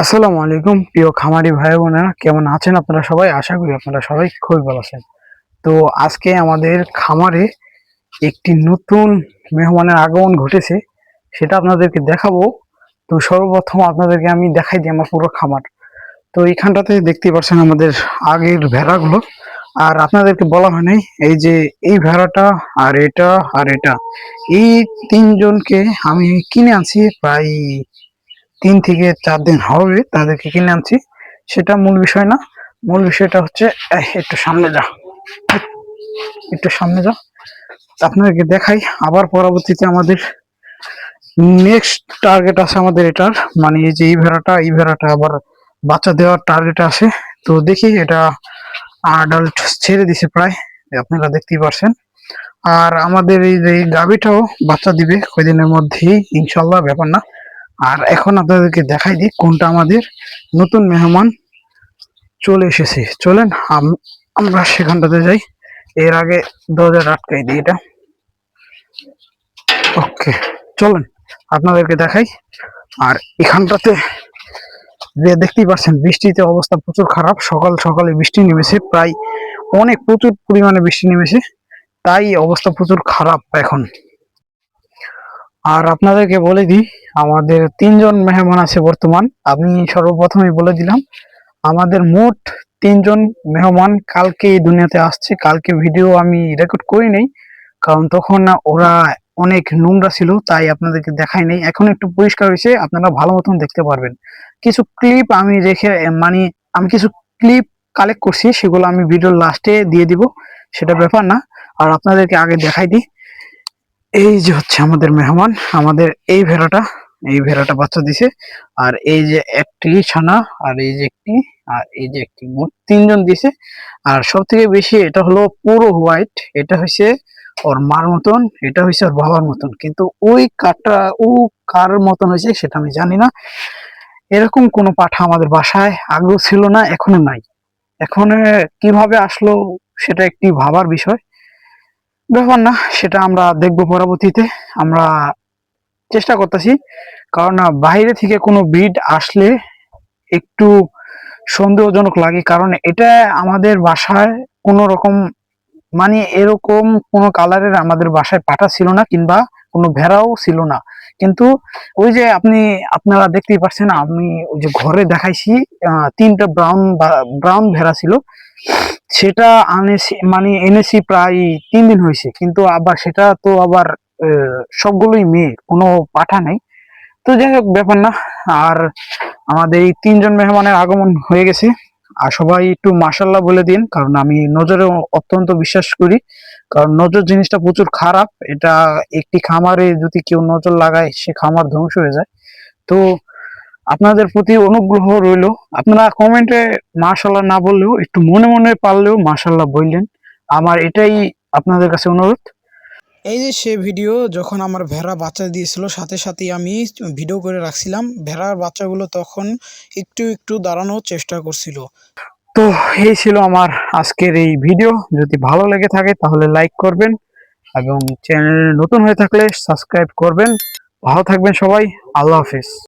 আসসালামু আলাইকুম প্রিয় খামারি ভাই বোনেরা, কেমন আছেন আপনারা সবাই? আশা করি আপনারা সবাই খুবই ভালো আছেন। তো আজকে আমাদের খামারে একটি নতুন মেহমানের আগমন ঘটেছে, সেটা আপনাদেরকে দেখাবো। তো সর্বপ্রথম আপনাদেরকে আমি দেখাই দিই আমার পুরো খামার। তো এইখানটাতে দেখতে পাচ্ছেন আমাদের আগের ভেড়াগুলো। আর আপনাদেরকে বলা হয় নাই, এই যে এই ভেড়াটা আর এটা আর এটা, এই তিনজনকে আমি কিনে আনছি প্রায় 3 থেকে 4 দিন হবে তাদেরকে কিনে আনছি। সেটা মূল বিষয় না, মূল বিষয়টা হচ্ছে একটু সামনে যা, একটু সামনে যা, আপনাদেরকে দেখাই। আবার পরবর্তীতে আমাদের নেক্সট টার্গেট আছে আমাদের এটার, মানে এই যে এই ভেড়াটা আবার বাচ্চা দেওয়ার টার্গেট আছে। তো দেখি, এটা আডাল্ট ছেড়ে দিছে প্রায়, আপনারা দেখতেই পারছেন। আর আমাদের এই যে গাভীটাও বাচ্চা দিবে কয়দিনের মধ্যেই ইনশাল্লাহ, ব্যাপার না। আর এখন আপনাদেরকে দেখাই দিই কোনটা আমাদের নতুন মেহমান চলে এসেছে। চলেন আমরা সেখানটাতে যাই। এর আগে দরজা আটকাই দিই এটা। ওকে, চলেন আপনাদেরকে দেখাই। আর এখানটাতে যে দেখতেই পাচ্ছেন, বৃষ্টিতে অবস্থা প্রচুর খারাপ। সকাল সকালে বৃষ্টি নেমেছে, প্রায় অনেক প্রচুর পরিমাণে বৃষ্টি নেমেছে, তাই অবস্থা প্রচুর খারাপ এখন। আর আপনাদেরকে বলে দিই, আমাদের 3জন মেহমান আছে বর্তমান। আমি সর্বপ্রথমেই বলে দিলাম, আমাদের মোট 3জন মেহমান কালকে এই দুনিয়াতে আসছে। কালকে ভিডিও আমি রেকর্ড করি নাই, কারণ তখন ওরা অনেক নোংরা ছিল, তাই আপনাদেরকে দেখাই নাই। এখন একটু পরিষ্কার হয়েছে, আপনারা ভালো মতন দেখতে পারবেন। কিছু ক্লিপ আমি রেখে, মানে আমি কিছু ক্লিপ কালেক্ট করছি, সেগুলো আমি ভিডিওর লাস্টে দিয়ে দিব, সেটা ব্যাপার না। আর আপনাদেরকে আগে দেখাই দিই, এই যে হচ্ছে আমাদের মেহমান, আমাদের এই ভেড়াটা বাচ্চা দিছে। আর এই যে একটি ছানা, আর এই যে একটি, আর এই যে একটি, মোট 3জন দিছে। আর সব থেকে বেশি এটা হলো পুরো হোয়াইট, এটা হচ্ছে ওর মার মতন, এটা হচ্ছে ওর বাবার মতন, কিন্তু ওই কাটা ও কার মতন হয়েছে সেটা আমি জানি না। এরকম কোনো পাঠা আমাদের বাসায় আগেও ছিল না, এখনো নাই। এখন কিভাবে আসলো সেটা একটি ভাবার বিষয়, ব্যাপার না, সেটা আমরা দেখবো পরবর্তীতে। আমরা চেষ্টা করতেছি, কারণ বাইরে থেকে কোনো ব্রিড আসলে একটু সন্দেহজনক লাগে, কারণ এটা আমাদের বাসায় কোনো রকম, মানে এরকম কোনো কালারের আমাদের বাসায় পাঠা ছিল না, কিংবা কোনো ভেড়াও ছিল না। কিন্তু ওই যে আপনারা দেখতেই পাচ্ছেন, আমি ওই যে ঘরে দেখাইছি, 3টা ব্রাউন ভেড়া ছিল। সেটা আনেছি, মানে এনেছি প্রায় 3 দিন হয়েছে, কিন্তু আবার সেটা তো আবার সবগুলোই মেয়ে, কোনো পাঠা নেই। তো যাই হোক, ব্যাপার না। আর আমাদের এই 3জন মেহমানের আগমন হয়ে গেছে। আর সবাই একটু মাশাল্লাহ বলে দিন, কারণ আমি নজরে অত্যন্ত বিশ্বাস করি। কারণ নজর জিনিসটা প্রচুর খারাপ, এটা একটি খামারে যদি কেউ নজর লাগায়, সে খামার ধ্বংস হয়ে যায়। তো আপনাদের প্রতি অনুগ্রহ রইলো, আপনারা কমেন্টে মাশাল্লাহ না বললেও একটু মনে মনে পারলেও মাশাল্লাহ বললেন, আমার এটাই আপনাদের কাছে অনুরোধ। এই যে সে ভিডিও, যখন আমার ভেড়া বাচ্চা দিয়েছিল, সাথে সাথেই আমি ভিডিও করে রাখছিলাম। ভেড়ার বাচ্চাগুলো তখন একটু একটু দাঁড়ানোর চেষ্টা করছিল। তো এই ছিল আমার আজকের এই ভিডিও। যদি ভালো লেগে থাকে তাহলে লাইক করবেন, এবং চ্যানেলে নতুন হয়ে থাকলে সাবস্ক্রাইব করবেন। ভালো থাকবেন সবাই, আল্লাহ হাফিজ।